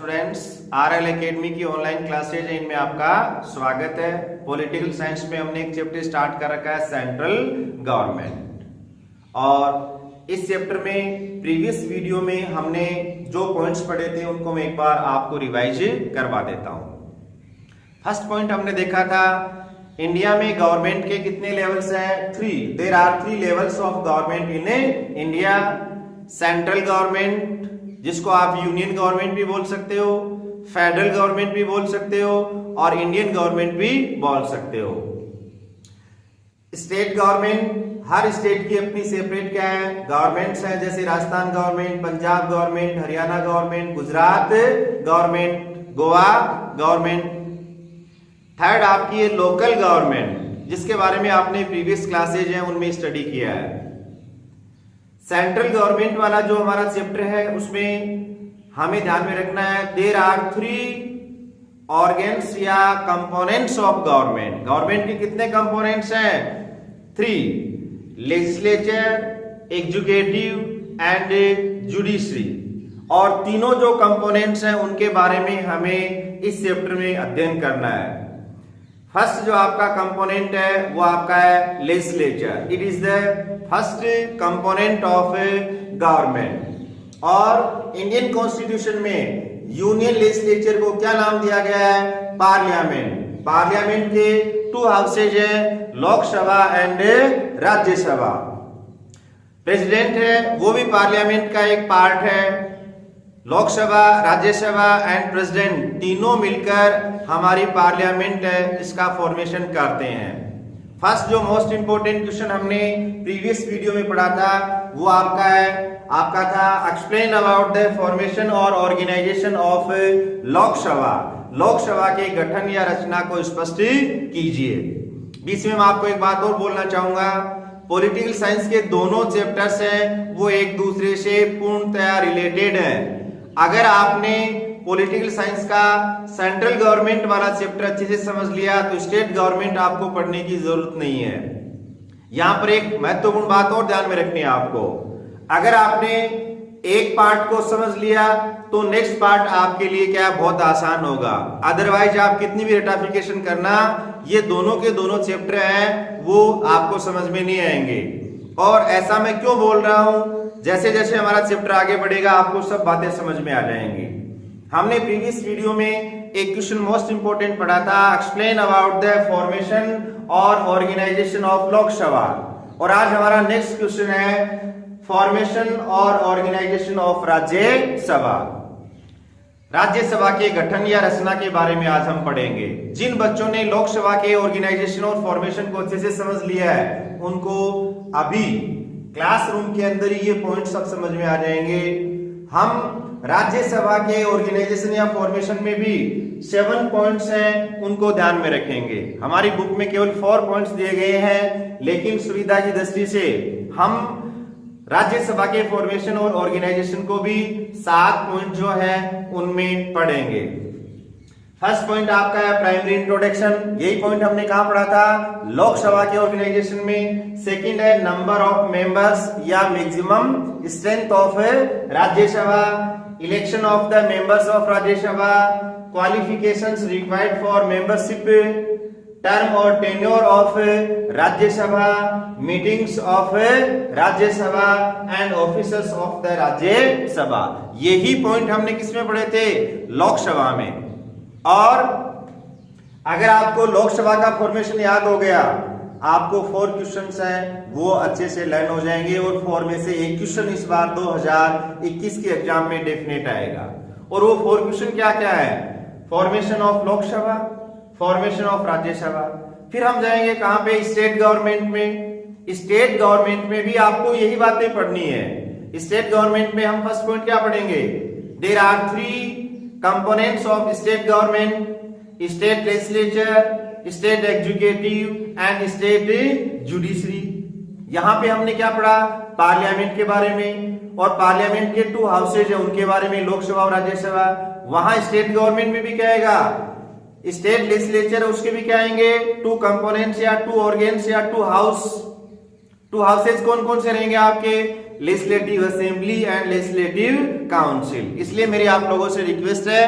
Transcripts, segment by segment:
Students, RL academy की online classes है, इनमें आपका स्वागत है। पॉलिटिकल साइंस में हमने एक चैप्टर स्टार्ट कर रखा है सेंट्रल गवर्नमेंट, और इस चैप्टर में प्रीवियस वीडियो में हमने जो पॉइंट्स पढ़े थे उनको मैं एक बार आपको रिवाइज करवा देता हूं। फर्स्ट पॉइंट हमने देखा था, इंडिया में गवर्नमेंट के कितने लेवल्स हैं? 3। There are 3 levels of government in India. Central government, जिसको आप यूनियन गवर्नमेंट भी बोल सकते हो, फेडरल गवर्नमेंट भी बोल सकते हो, और इंडियन गवर्नमेंट भी बोल सकते हो। स्टेट गवर्नमेंट, हर स्टेट की अपनी सेपरेट क्या है गवर्नमेंट्स हैं, जैसे Rajasthan government, Punjab government, Haryana government, Gujarat government, Goa government. Third आपकी है लोकल गवर्नमेंट, जिसके बारे में आपने प्रीवियस क्लासेज हैं उनमें स्टडी किया है। सेंट्रल गवर्नमेंट वाला जो हमारा चैप्टर है उसमें हमें ध्यान में रखना है, देयर आर 3 ऑर्गन्स या कंपोनेंट्स ऑफ गवर्नमेंट। गवर्नमेंट के कितने कंपोनेंट्स हैं? 3। Legislature, executive and judiciary. और तीनों जो कंपोनेंट्स हैं उनके बारे में हमें इस चैप्टर में अध्ययन करना है। फर्स्ट जो आपका कंपोनेंट है वो आपका है legislature. It is the first component of government. और इंडियन कॉन्स्टिट्यूशन में यूनियन लेजिस्लेचर को क्या नाम दिया गया है? पार्लियामेंट। पार्लियामेंट के 2 हाउसेज हैं, लोकसभा एंड राज्यसभा। प्रेसिडेंट है वो भी पार्लियामेंट का एक पार्ट है। लोकसभा, राज्यसभा एंड प्रेसिडेंट तीनों मिलकर हमारी पार्लियामेंट है, इसका फॉर्मेशन करते हैं। फर्स्ट जो मोस्ट इंपोर्टेंट क्वेश्चन हमने प्रीवियस वीडियो में पढ़ा था वो आपका था एक्सप्लेन अबाउट द फॉर्मेशन और ऑर्गेनाइजेशन ऑफ लोकसभा। लोकसभा के गठन या रचना को स्पष्ट कीजिए। बीच में मैं आपको एक बात और बोलना चाहूंगा, पॉलिटिकल साइंस के दोनों चैप्टर्स हैं वो एक दूसरे से पूर्णतया रिलेटेड हैं। अगर आपने पॉलिटिकल साइंस का सेंट्रल गवर्नमेंट वाला चैप्टर अच्छे से समझ लिया तो स्टेट गवर्नमेंट आपको पढ़ने की जरूरत नहीं है। यहां पर एक महत्वपूर्ण बात और ध्यान में रखनी है आपको, अगर आपने एक पार्ट को समझ लिया तो नेक्स्ट पार्ट आपके लिए क्या बहुत आसान होगा। अदरवाइज आप कितनी भी रेटाफिकेशन करना, ये दोनों के दोनों चैप्टर हैं वो आपको समझ में नहीं आएंगे। और ऐसा मैं क्यों बोल रहा हूं, जैसे जैसे हमारा चैप्टर आगे बढ़ेगा आपको सब बातें समझ में आ जाएंगी। हमने प्रीवियस वीडियो में एक क्वेश्चन मोस्ट इंपोर्टेंट पढ़ा था, एक्सप्लेन अबाउट द फॉर्मेशन और ऑर्गेनाइजेशन ऑफ लोकसभा। और आज हमारा नेक्स्ट क्वेश्चन है फॉर्मेशन और ऑर्गेनाइजेशन ऑफ राज्यसभा। राज्यसभा के गठन या रचना के बारे में आज हम पढ़ेंगे। जिन बच्चों ने लोकसभा के ऑर्गेनाइजेशन और फॉर्मेशन को अच्छे से समझ लिया है उनको अभी क्लासरूम के अंदर ही ये पॉइंट सब समझ में आ जाएंगे। हम राज्यसभा के ऑर्गेनाइजेशन या फॉर्मेशन में भी 7 पॉइंट्स हैं उनको ध्यान में रखेंगे। हमारी बुक में केवल 4 पॉइंट्स दिए गए हैं, लेकिन सुविधा की दृष्टि से हम राज्यसभा के फॉर्मेशन और ऑर्गेनाइजेशन को भी 7 पॉइंट जो है उनमें पढ़ेंगे। फर्स्ट पॉइंट आपका है प्राइमरी इंट्रोडक्शन। यही पॉइंट हमने कहां पढ़ा था? लोकसभा के ऑर्गेनाइजेशन में। सेकंड है नंबर ऑफ मेंबर्स या maximum strength of Rajya Sabha, election of the members of Rajya Sabha, qualifications required for membership, term और tenure of Rajya Sabha, meetings of Rajya Sabha and officers of the Rajya Sabha. यही पॉइंट हमने किसमें पढ़े थे? लोकसभा में। और अगर आपको लोकसभा का फॉर्मेशन याद हो गया, आपको 4 क्वेश्चंस हैं वो अच्छे से लर्न हो जाएंगे, और 4 में से एक क्वेश्चन इस बार 2021 के एग्जाम में डेफिनेट आएगा। और वो 4 क्वेश्चन क्या क्या है? Formation of Lok Sabha, formation of Rajya Sabha. फिर हम जाएंगे कहां पे? स्टेट गवर्नमेंट में। स्टेट गवर्नमेंट में भी आपको यही बातें पढ़नी है। स्टेट गवर्नमेंट में हम फर्स्ट पॉइंट क्या पढ़ेंगे? There are 3 components of state government, state legislature, state executive and state judiciary. यहां पे हमने क्या पढ़ा? पार्लियामेंट के बारे में, और पार्लियामेंट के 2 हाउसेज है उनके बारे में, लोकसभा और राज्यसभा। वहां स्टेट गवर्नमेंट में भी क्या आएगा? स्टेट लेजिस्लेचर, उसके भी क्या आएंगे? 2 कंपोनेंट्स या 2 ऑर्गन्स या 2 हाउसेज। कौन कौन से रहेंगे आपके? Legislative assembly and legislative council. इसलिए मेरी आप लोगों से रिक्वेस्ट है,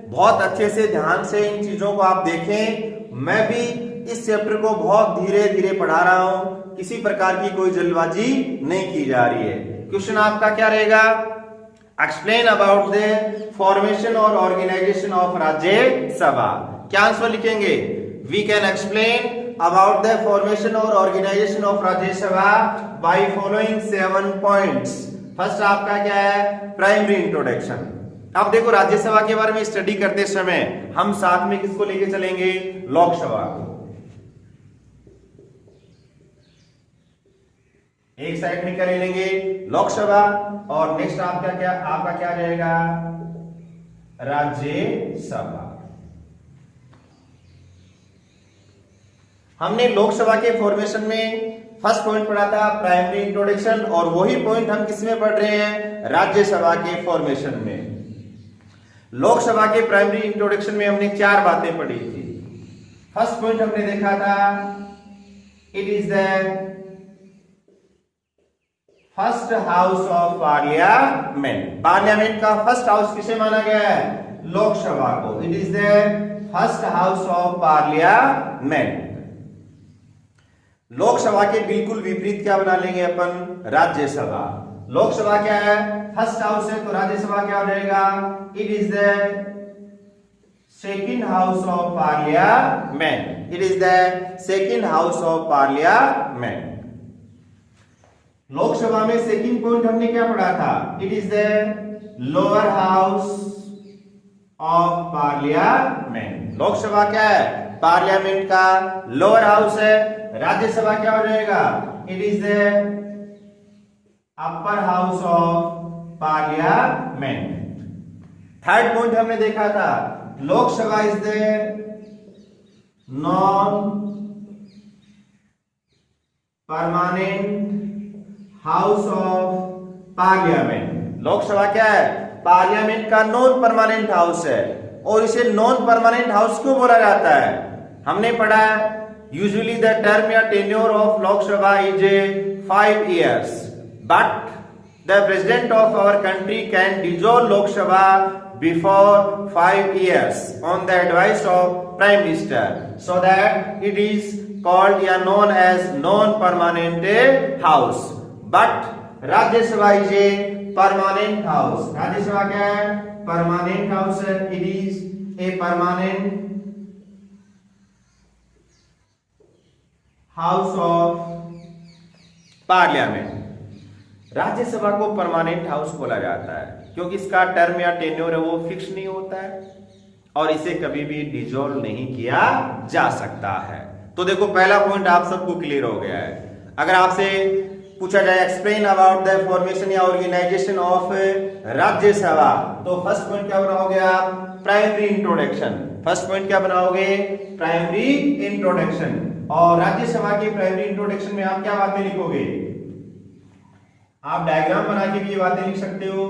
बहुत अच्छे से ध्यान से इन चीजों को आप देखें। मैं भी इस चैप्टर को बहुत धीरे धीरे पढ़ा रहा हूं, किसी प्रकार की कोई जल्दबाजी नहीं की जा रही है। क्वेश्चन आपका क्या रहेगा? एक्सप्लेन अबाउट द फॉर्मेशन और ऑर्गेनाइजेशन ऑफ राज्यसभा। क्या आंसर लिखेंगे? We can explain about the formation or organization of Rajya Sabha by following 7 points। First आपका क्या है? Primary introduction. अब देखो, राज्यसभा के बारे में स्टडी करते समय हम साथ में किसको लेके चलेंगे? लोकसभा को। एक साइड में क्या ले लेंगे? लोकसभा। और नेक्स्ट आपका क्या रहेगा? राज्यसभा। हमने लोकसभा के फॉर्मेशन में फर्स्ट पॉइंट पढ़ा था प्राइमरी इंट्रोडक्शन, और वही पॉइंट हम किसमें पढ़ रहे हैं? राज्यसभा के फॉर्मेशन में। लोकसभा के प्राइमरी इंट्रोडक्शन में हमने 4 बातें पढ़ी थी। फर्स्ट पॉइंट हमने देखा था, it is the first house of parliament. Parliament का फर्स्ट हाउस किसे माना गया है? लोकसभा को। It is the first house of parliament. Lok Sabha के बिल्कुल विपरीत क्या बना लेंगे अपन? राज्यसभा। लोकसभा क्या है? फर्स्ट हाउस है, तो राज्यसभा क्या हो जाएगा? It is the second house of parliament. It is the second house of parliament. Lok Sabha में सेकंड पॉइंट हमने क्या पढ़ा था? It is the lower house of parliament. Lok Sabha क्या है? पार्लियामेंट का लोअर हाउस है। राज्यसभा क्या हो जाएगा? It is the upper house of parliament. Third point हमने देखा था, Lok Sabha is the non permanent house of parliament. Lok Sabha क्या है? पार्लियामेंट का नॉन परमानेंट हाउस है। और इसे नॉन परमानेंट हाउस क्यों बोला जाता है? हमने पढ़ा है, यूजुअली द टर्म या tenure of Lok Sabha is 5 years, but the president of our country can dissolve Lok Sabha before 5 years on the advice of prime minister, so that it is called या known as non permanent house. But Rajya Sabha is a permanent house. Rajya Sabha क्या है? Permanent house है। It is a permanent house of parliament. Rajya Sabha को permanent house बोला जाता है क्योंकि इसका टर्म या टेन्योर है वो फिक्स नहीं होता है और इसे कभी भी डिसॉल्व नहीं किया जा सकता है। तो देखो, पहला पॉइंट आप सबको क्लियर हो गया है। अगर आपसे पूछा जाए एक्सप्लेन अबाउट द फॉर्मेशन या ऑर्गेनाइजेशन ऑफ राज्यसभा, तो फर्स्ट पॉइंट क्या बनाओगे आप? Primary introduction. फर्स्ट पॉइंट क्या बनाओगे? Primary introduction. और राज्यसभा के प्राइमरी इंट्रोडक्शन में आप क्या बातें लिखोगे? आप डायग्राम बना के भी ये बातें लिख सकते हो।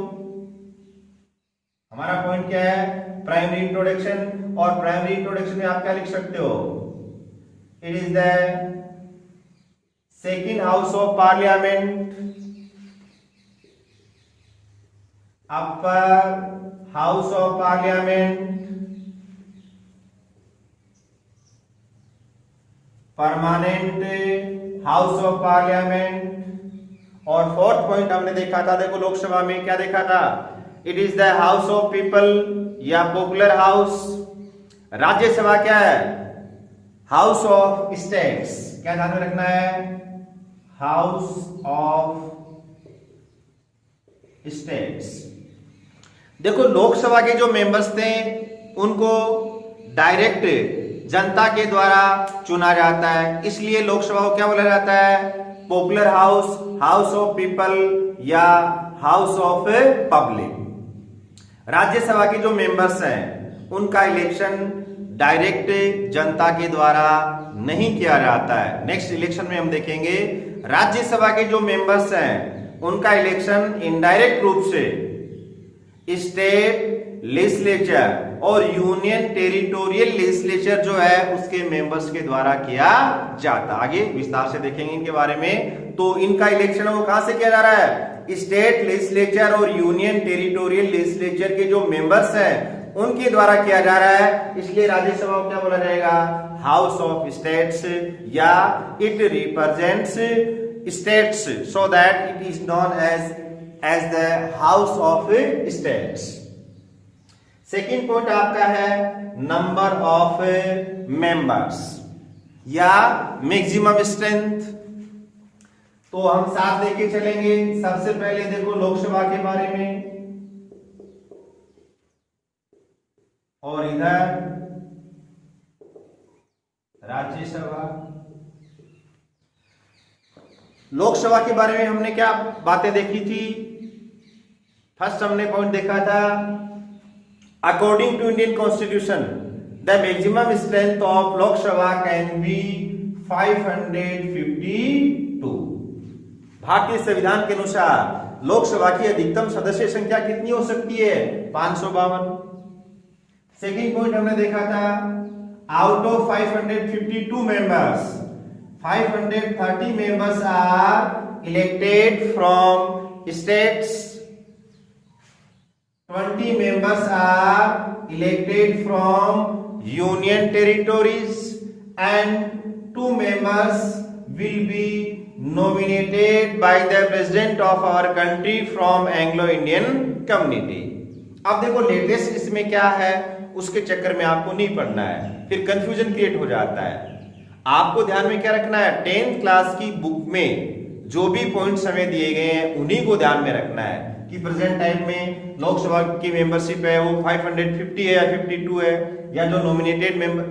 हमारा पॉइंट क्या है? Primary introduction. और प्राइमरी इंट्रोडक्शन में आप क्या लिख सकते हो? It is the second house of parliament, upper house of parliament, permanent house of parliament. और फोर्थ पॉइंट हमने देखा था, देखो लोकसभा में क्या देखा था? It is the house of people या पॉपुलर हाउस। राज्यसभा क्या है? House of states. क्या ध्यान में रखना है? House of states. देखो, लोकसभा के जो मेंबर्स थे उनको डायरेक्ट जनता के द्वारा चुना जाता है, इसलिए लोकसभा को क्या बोला जाता है? Popular house, house of people या हाउस ऑफ पब्लिक। राज्यसभा के जो मेंबर्स हैं उनका इलेक्शन डायरेक्ट जनता के द्वारा नहीं किया जाता है। नेक्स्ट इलेक्शन में हम देखेंगे राज्यसभा के जो मेंबर्स हैं उनका इलेक्शन इनडायरेक्ट रूप से स्टेट लेजिस्लेचर और यूनियन टेरिटोरियल लेजिस्लेचर जो है उसके मेंबर्स के द्वारा किया जाता। आगे विस्तार से देखेंगे इनके बारे में। तो इनका इलेक्शन वो कहां से किया जा रहा है? स्टेट लेजिस्लेचर और यूनियन टेरिटोरियल लेजिस्लेचर के जो मेंबर्स हैं उनके द्वारा किया जा रहा है, इसलिए राज्यसभा को क्या बोला जाएगा? हाउस ऑफ स्टेट्स, या it represents states, so that it is known as the house of states. Second point आपका है नंबर ऑफ मेंबर्स या मैक्सिमम स्ट्रेंथ। तो हम साथ लेके चलेंगे। सबसे पहले देखो लोकसभा के बारे में, और इधर राज्यसभा। लोकसभा के बारे में हमने क्या बातें देखी थी? फर्स्ट हमने पॉइंट देखा था, according to Indian constitution the maximum strength of Lok Sabha can be 552। भारतीय संविधान के अनुसार लोकसभा की अधिकतम सदस्य संख्या कितनी हो सकती है? 552। सेकेंड पॉइंट हमने देखा था, out of 552 members 530 members are elected from states, 20 members are elected from union territories, and 2 members will be nominated by the president of our country from Anglo-Indian community। अब देखो लेटेस्ट इसमें क्या है, उसके चक्कर में आपको नहीं पढ़ना है, फिर कंफ्यूजन क्रिएट हो जाता है। आपको ध्यान में क्या रखना है? 10th क्लास की बुक में जो भी पॉइंट्स हमें दिए गए हैं उन्हीं को ध्यान में रखना है कि प्रेजेंट टाइम में लोकसभा की मेंबरशिप है वो 550 है या 52 है, या जो नॉमिनेटेड मेंबर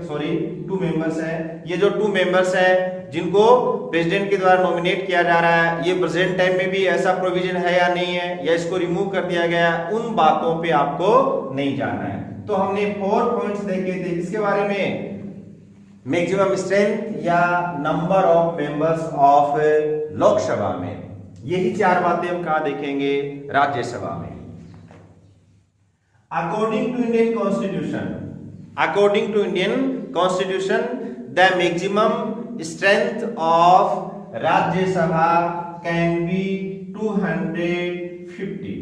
2 मेंबर्स हैं, ये जो 2 मेंबर्स हैं जिनको प्रेसिडेंट के द्वारा नॉमिनेट किया जा रहा है, ये प्रेजेंट टाइम में भी ऐसा प्रोविजन है या नहीं है, या इसको रिमूव कर दिया गया है, उन बातों पे आपको नहीं जाना है। तो हमने 4 पॉइंट्स देखे थे इसके बारे में, मैक्सिमम स्ट्रेंथ या number of members of Lok Sabha में। यही 4 बातें हम कहां देखेंगे? राज्यसभा में। According to Indian constitution the maximum strength of Rajya Sabha can be 250।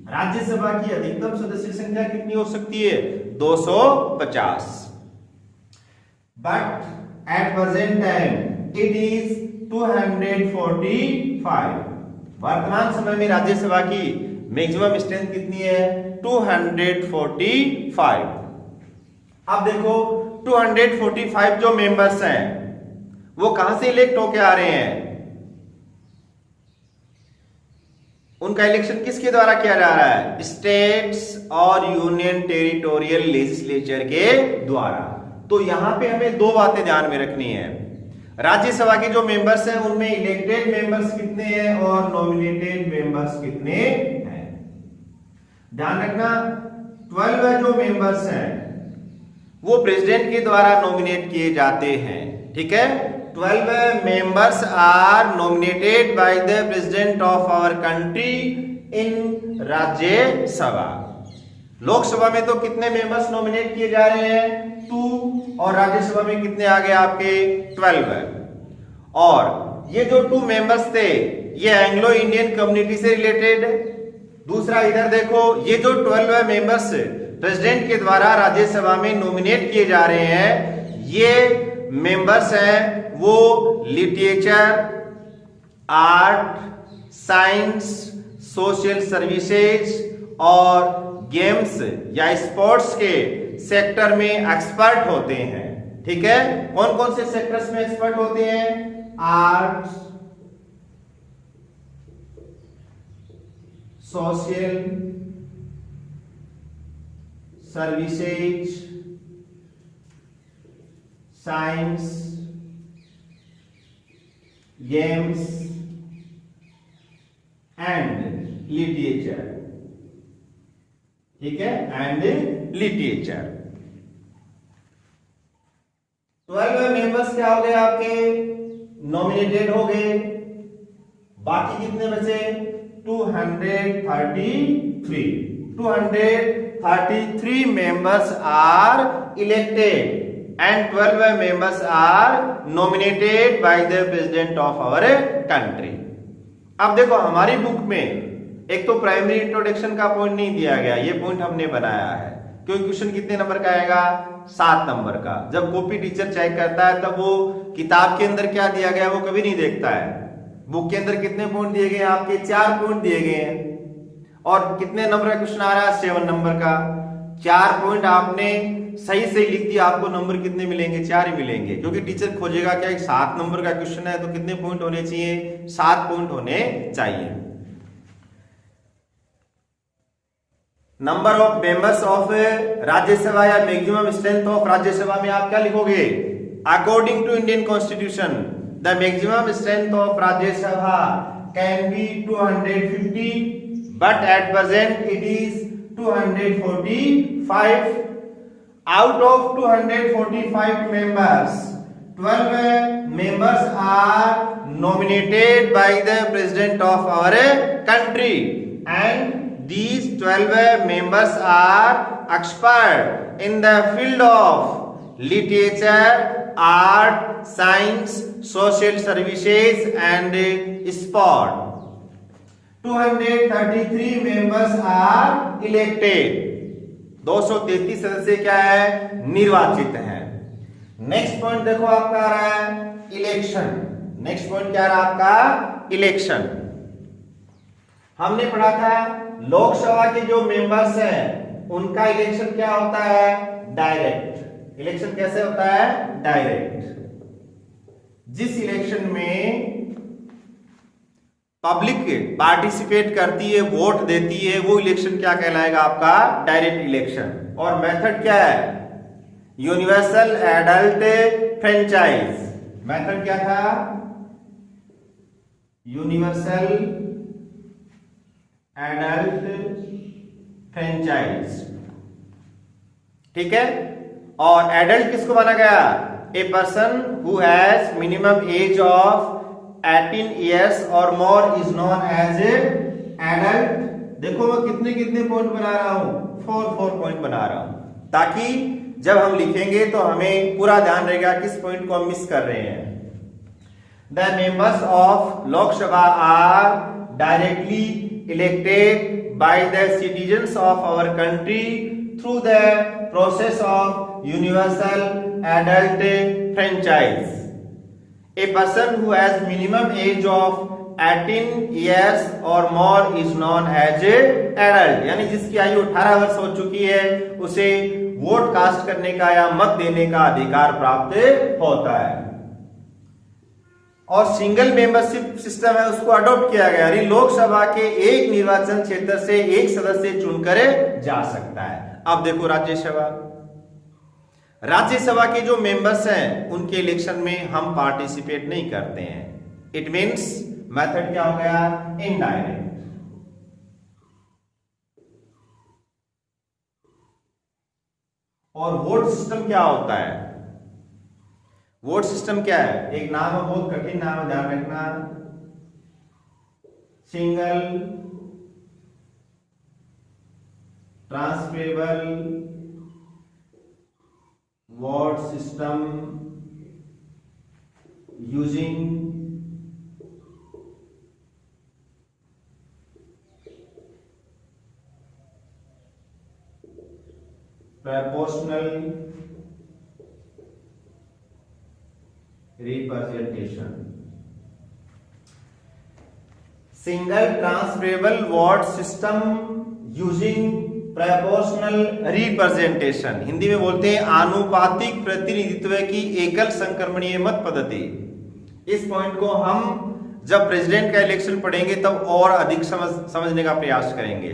Rajya Sabha की अधिकतम सदस्य संख्या कितनी हो सकती है? 250। But at present time it is 245। वर्तमान समय में राज्यसभा की मैक्सिमम स्ट्रेंथ कितनी है? 245। अब देखो 245 जो मेंबर्स हैं वो कहां से इलेक्ट होके आ रहे हैं? उनका इलेक्शन किसके द्वारा किया जा रहा है? स्टेट्स और यूनियन टेरिटोरियल लेजिस्लेचर के द्वारा। तो यहां पे हमें 2 बातें ध्यान में रखनी है। राज्यसभा के जो मेंबर्स हैं उनमें इलेक्टेड मेंबर्स कितने हैं और नॉमिनेटेड मेंबर्स कितने हैं। ध्यान रखना 12 जो मेंबर्स हैं वो प्रेसिडेंट के द्वारा नॉमिनेट किए जाते हैं, ठीक है। 12 members are nominated by the president of our country in Rajya Sabha. Lok Sabha में तो कितने मेंबर्स नॉमिनेट किए जा रहे हैं? 2, और राज्यसभा में कितने आ गए आपके? 12। और ये जो 2 मेंबर्स थे ये एंग्लो इंडियन कम्युनिटी से रिलेटेड। दूसरा इधर देखो, ये जो 12 मेंबर्स प्रेसिडेंट के द्वारा राज्यसभा में नॉमिनेट किए जा रहे हैं, ये मेंबर्स हैं वो literature, art, science, social services और गेम्स या स्पोर्ट्स के सेक्टर में एक्सपर्ट होते हैं, ठीक है। कौन कौन से सेक्टर्स में एक्सपर्ट होते हैं? Art, social services, science, games and literature, ठीक है, एंड लिटरेचर। 12 मेंबर्स क्या हो गए आपके? नॉमिनेटेड हो गए। बाकी कितने बचे? 233 members are elected and 12 members are nominated by the president of our country। अब देखो हमारी बुक में एक तो प्राइमरी इंट्रोडक्शन का पॉइंट नहीं दिया गया, ये पॉइंट हमने बनाया है क्योंकि क्वेश्चन कितने नंबर का आएगा, 7 नंबर का। जब कॉपी टीचर चेक करता है तब वो किताब के अंदर क्या दिया गया वो कभी नहीं देखता है। बुक के अंदर कितने पॉइंट दिए गए हैं आपके, 4 पॉइंट दिए गए हैं। और कितने नंबर का क्वेश्चन आ रहा है, 7 नंबर का। 4 पॉइंट आपने सही सही लिख दिया, आपको नंबर कितने मिलेंगे, 4 ही मिलेंगे, क्योंकि टीचर खोजेगा क्या 7 नंबर का क्वेश्चन है तो कितने पॉइंट होने चाहिए, 7 पॉइंट होने चाहिए। Number of members of Rajya Sabha या मैक्सिमम स्ट्रेंथ ऑफ राज्यसभा में आप क्या लिखोगे, according to Indian constitution the maximum strength of Rajya Sabha can be 250 but at present it is 245. Out of 245 members, 12 members are nominated by the president of our country, and these 12 members are expert in the field of literature, art, science, social services and sport. 233 members are elected. 233 सदस्य क्या है, निर्वाचित हैं। Next point देखो आपका आ रहा है election. Next point क्या आ रहा है आपका, इलेक्शन। हमने पढ़ा था लोकसभा के जो मेंबर्स हैं उनका इलेक्शन क्या होता है, डायरेक्ट। इलेक्शन कैसे होता है, डायरेक्ट। जिस इलेक्शन में पब्लिक पार्टिसिपेट करती है, वोट देती है, वो इलेक्शन क्या कहलाएगा आपका, डायरेक्ट इलेक्शन। और मेथड क्या है, यूनिवर्सल एडल्ट फ्रेंचाइज। मेथड क्या था, यूनिवर्सल एडल्ट फ्रेंचाइज, ठीक है। और एडल्ट किसको माना गया, a person who has minimum age of 18 years और more is known as a adult। देखो मैं कितने कितने पॉइंट बना रहा हूं, 4 पॉइंट बना रहा हूं, ताकि जब हम लिखेंगे तो हमें पूरा ध्यान रहेगा किस पॉइंट को हम मिस कर रहे हैं। The members of Lok Sabha are directly elected by the citizens of our country through the process of universal adult franchise. A person who has minimum age of 18 years or more is known as a adult। यानी जिसकी आयु 18 वर्ष हो चुकी है उसे vote cast करने का या मत देने का अधिकार प्राप्त होता है। और सिंगल मेंबरशिप सिस्टम है उसको अडॉप्ट किया गया, यानी लोकसभा के एक निर्वाचन क्षेत्र से एक सदस्य चुनकर जा सकता है। अब देखो राज्यसभा, राज्यसभा के जो मेंबर्स हैं उनके इलेक्शन में हम पार्टिसिपेट नहीं करते हैं। इट मींस मेथड क्या हो गया, इनडायरेक्ट। और वोट सिस्टम क्या होता है, वोट सिस्टम क्या है, एक नाम है, बहुत कठिन नाम है, ध्यान रखना, single transferable vote system using proportional representation। single transferable vote system using proportional representation, Hindi में बोलते हैं आनुपातिक प्रतिनिधित्व की एकल संक्रमणीय मत पद्धति। इस पॉइंट को हम जब प्रेसिडेंट का इलेक्शन पढ़ेंगे तब और अधिक समझने का प्रयास करेंगे।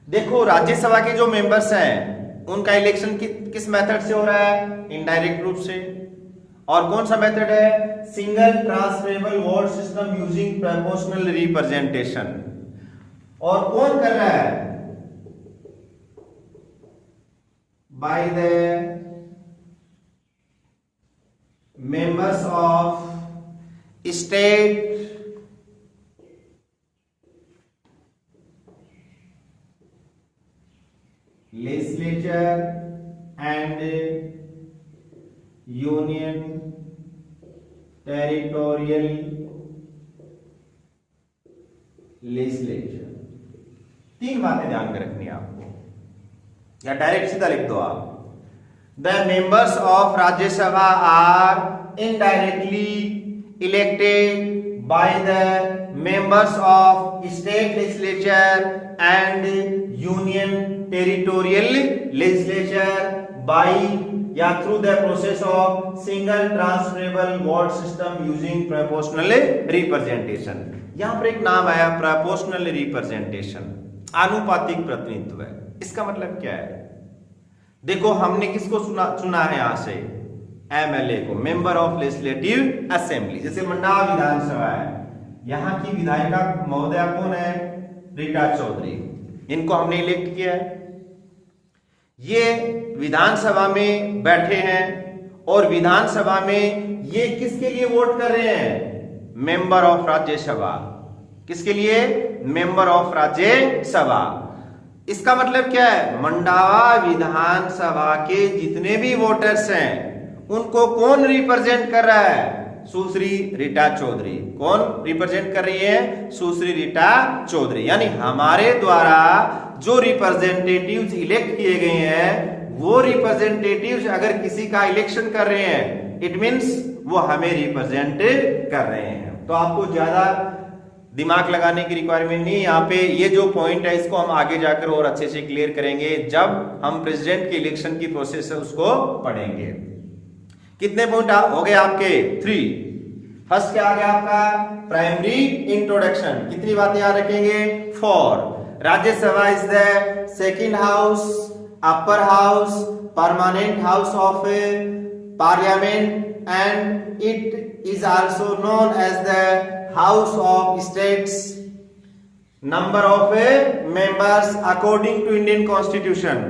देखो राज्यसभा के जो मेंबर्स हैं उनका इलेक्शन किस मेथड से हो रहा है, इनडायरेक्ट रूप से। और कौन सा मेथड है, single transferable vote system using proportional representation. और कौन कर रहा है, by the members of state legislature and union territorial legislature. 3 बातें ध्यान में रखनी है आपको, या डायरेक्ट सीधा लिख दो आप। The members of Rajya Sabha are indirectly elected by the members of state legislature and union territorial legislature by या through the process of single transferable vote system using proportional representation. यहां पर एक नाम आया प्रोपोर्शनल रिप्रेजेंटेशन, आनुपातिक प्रतिनिधित्व। इसका मतलब क्या है? देखो हमने किसको चुना है यहां से, एमएलए को, मेंबर ऑफ लेजिस्लेटिव असेंबली। जैसे मंडावा विधानसभा है, यहां की विधायिका महोदया कौन है? रीटा चौधरी। इनको हमने इलेक्ट किया है, ये विधानसभा में बैठे हैं और विधानसभा में ये किसके लिए वोट कर रहे हैं? Member of Rajya Sabha. किसके लिए? Member of Rajya Sabha. इसका मतलब क्या है? मंडावा विधानसभा के जितने भी वोटर्स हैं उनको कौन रिप्रेजेंट कर रहा है? सुश्री रीटा चौधरी। कौन रिप्रेजेंट कर रही है? सुश्री रीटा चौधरी। यानी हमारे द्वारा जो रिप्रेजेंटेटिव्स इलेक्ट किए गए हैं वो रिप्रेजेंटेटिव्स अगर किसी का इलेक्शन कर रहे हैं, इट मींस वो हमें रिप्रेजेंट कर रहे हैं। तो आपको ज्यादा दिमाग लगाने की रिक्वायरमेंट नहीं। यहाँ पे ये जो पॉइंट है इसको हम आगे जाकर और अच्छे से क्लियर करेंगे जब हम प्रेसिडेंट के इलेक्शन की प्रोसेस है उसको पढ़ेंगे। कितने पॉइंट हो गए आपके? 3। फर्स्ट क्या आ गया आपका? Primary introduction. कितनी बातें याद रखेंगे? 4। Rajya Sabha is the second house, upper house, permanent house of parliament and it is also known as the House of States. Number of members according to Indian Constitution.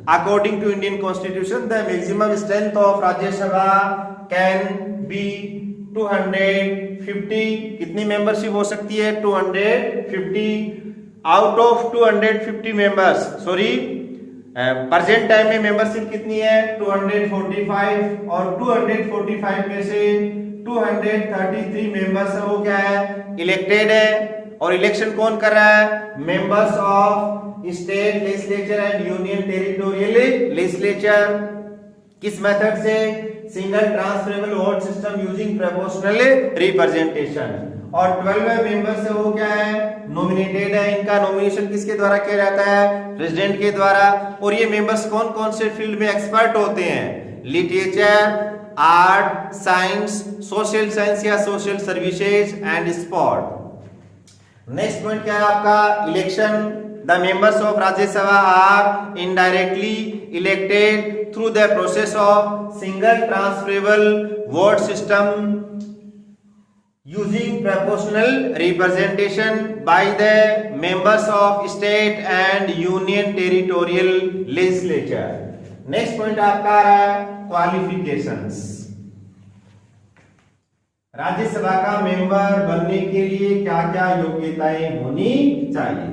According to Indian Constitution, the maximum strength of Rajya Sabha can be 250. कितनी membership हो सकती है? 250. Out of 250 members, sorry, present time में membership कितनी है? 245। और 245 में से 233 मेंबर्स है वो क्या है? इलेक्टेड है। और इलेक्शन कौन कर रहा है? Members of state legislature and union territorial legislature. किस मेथड से? Single transferable vote system using proportional representation. और 12 मेंबर्स है वो क्या है? नॉमिनेटेड है। इनका नॉमिनेशन किसके द्वारा किया जाता है? प्रेसिडेंट के द्वारा। और ये मेंबर्स कौन कौन से फील्ड में एक्सपर्ट होते हैं? Literature, art, science, social science या social services and sport. Next point क्या है आपका? Election. The members of Rajya Sabha are indirectly elected through the process of single transferable vote system using proportional representation by the members of state and union territorial legislature. Next point आपका आ रहा है qualifications. Rajya Sabha का member बनने के लिए क्या क्या योग्यताएं होनी चाहिए?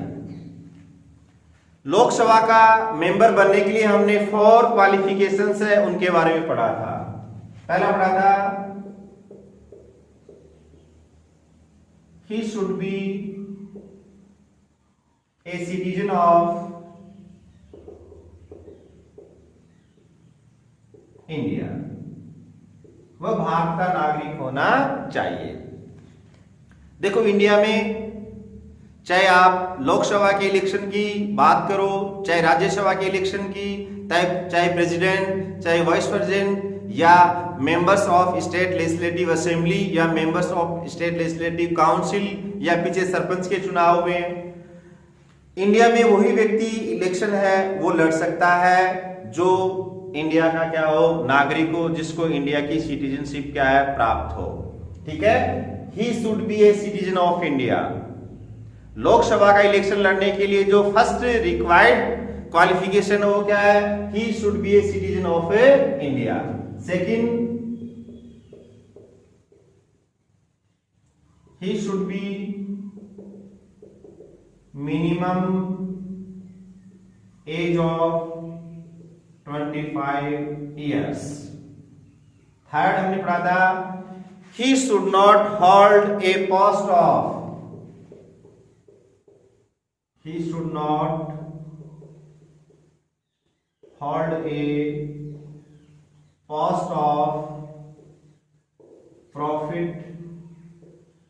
लोकसभा का मेंबर बनने के लिए हमने 4 क्वालिफिकेशंस है उनके बारे में पढ़ा था। पहला पढ़ा था he should be a citizen of India, वह भारत का नागरिक होना चाहिए। देखो इंडिया में चाहे आप लोकसभा के इलेक्शन की बात करो, चाहे राज्यसभा के इलेक्शन की, चाहे प्रेसिडेंट, चाहे वाइस प्रेसिडेंट या members of state legislative assembly या members of state legislative council या पीछे सरपंच के चुनाव में, इंडिया में वही व्यक्ति इलेक्शन है वो लड़ सकता है जो इंडिया का क्या हो? नागरिक हो, जिसको इंडिया की सिटीजनशिप क्या है? प्राप्त हो। ठीक है, he should be a citizen of India. Lok Sabha का इलेक्शन लड़ने के लिए जो फर्स्ट रिक्वायर्ड क्वालिफिकेशन है वो क्या है? He should be a citizen of India. Second, he should be minimum age of 25 years. Third हमने पढ़ा था he should not hold a post of he should not hold a post of profit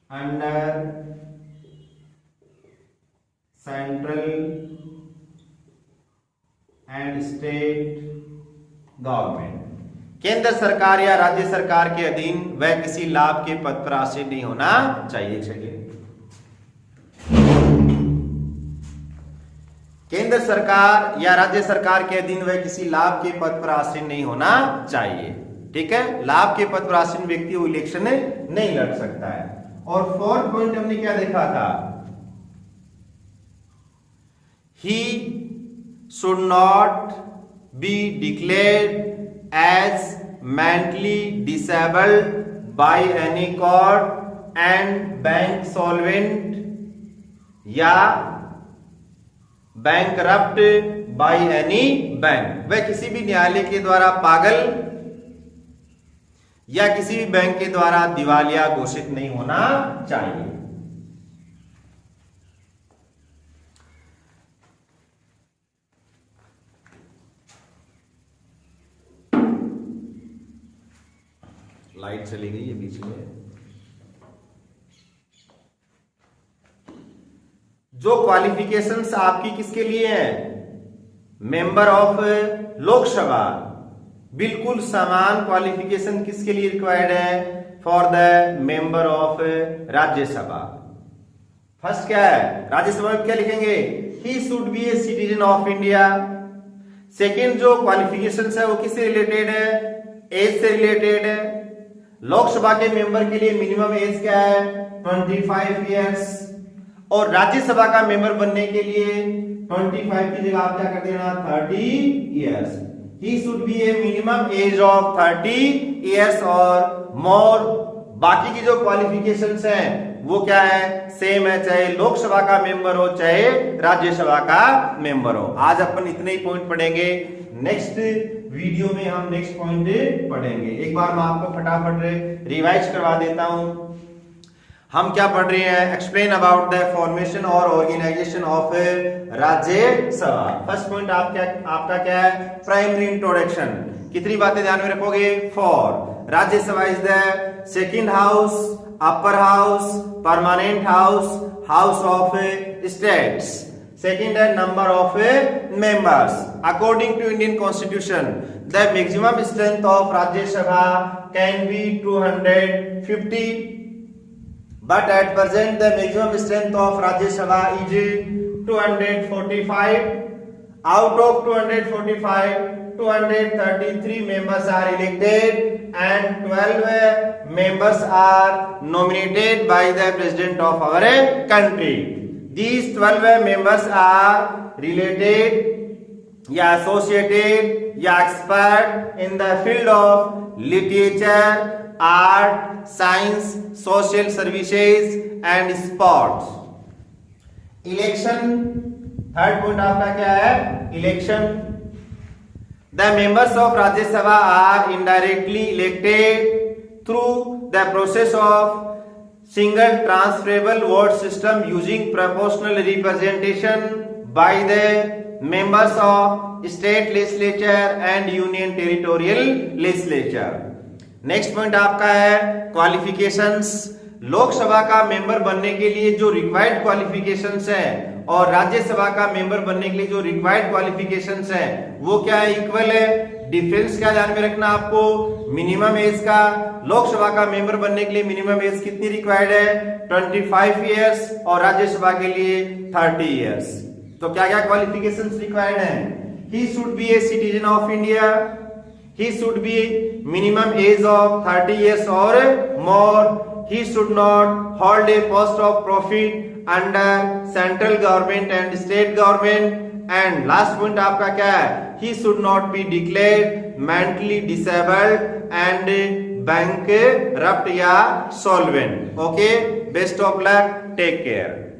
under central and state government. केंद्र सरकार या राज्य सरकार के अधीन वह किसी लाभ के पद पर आसीन नहीं होना चाहिए। चलिए, केंद्र सरकार या राज्य सरकार के अधीन वह किसी लाभ के पद पर आसीन नहीं होना चाहिए। ठीक है, लाभ के पद पर आसीन व्यक्ति वो इलेक्शन नहीं लड़ सकता है। और फोर्थ पॉइंट हमने क्या देखा था, he should not be declared as mentally disabled by any court and bank solvent या bankrupt by any bank। वह किसी भी न्यायालय के द्वारा पागल या किसी भी बैंक के द्वारा दिवालिया घोषित नहीं होना चाहिए। लाइट चली गई है बीच में। जो क्वालिफिकेशंस आपकी किसके लिए हैं, मेंबर ऑफ लोकसभा, बिल्कुल समान क्वालिफिकेशन किसके लिए रिक्वायर्ड है, for the member of Rajya Sabha. First क्या है, राज्यसभा में क्या लिखेंगे, he should be a citizen of India. Second जो क्वालिफिकेशंस है वो किससे रिलेटेड है, एज से रिलेटेड है। लोकसभा के मेंबर के लिए मिनिमम एज क्या है, 25 इयर्स। और राज्यसभा का मेंबर बनने के लिए 25 की जगह आप क्या कर देना, 30 years. He should be A minimum age of 30 years और मोर। बाकी की जो क्वालिफिकेशंस हैं वो क्या है, सेम है, चाहे लोकसभा का मेंबर हो चाहे राज्यसभा का मेंबर हो। आज अपन इतने ही पॉइंट पढ़ेंगे, नेक्स्ट वीडियो में हम नेक्स्ट पॉइंट पढ़ेंगे। एक बार मैं आपको फटाफट रिवाइज करवा देता हूं। हम क्या पढ़ रहे हैं, एक्सप्लेन अबाउट द फॉर्मेशन और organisation of Rajya Sabha. First point आपका क्या है, प्राइमरी इंट्रोडक्शन। कितनी बातें ध्यान में रखोगे, 4। Rajya Sabha is the second house, upper house, permanent house, house of states. Second है number of members. According to Indian Constitution, the maximum strength of Rajya Sabha can be 250, but at present the maximum strength of Rajya Sabha is 245. Out of 245, 233 members are elected and 12 members are nominated by the President of our country. These 12 members are related या associated या expert in the field of literature, art, science, social services and sports. Election, third point आपका क्या है, election. The members of Rajya Sabha are indirectly elected through the process of single transferable vote system using proportional representation by the members of state legislature and union territorial legislature. Next point आपका है qualifications. Lok Sabha का member बनने के लिए जो required qualifications हैं और राज्यसभा का मेंबर बनने के लिए जो रिक्वायर्ड क्वालिफिकेशंस हैं वो क्या है, इक्वल है। डिफरेंस क्या ध्यान में रखना आपको, मिनिमम एज का। लोकसभा का मेंबर बनने के लिए मिनिमम एज कितनी रिक्वायर्ड है, 25 इयर्स और राज्यसभा के लिए 30 इयर्स। तो क्या क्या क्वालिफिकेशंस रिक्वायर्ड हैं, he should be a citizen of India, he should be minimum age of 30 years और मोर, he should not hold a post of profit under central government and state government, and last point आपका क्या है, he should not be declared mentally disabled and bankrupt या solvent. Okay, best of luck, take care.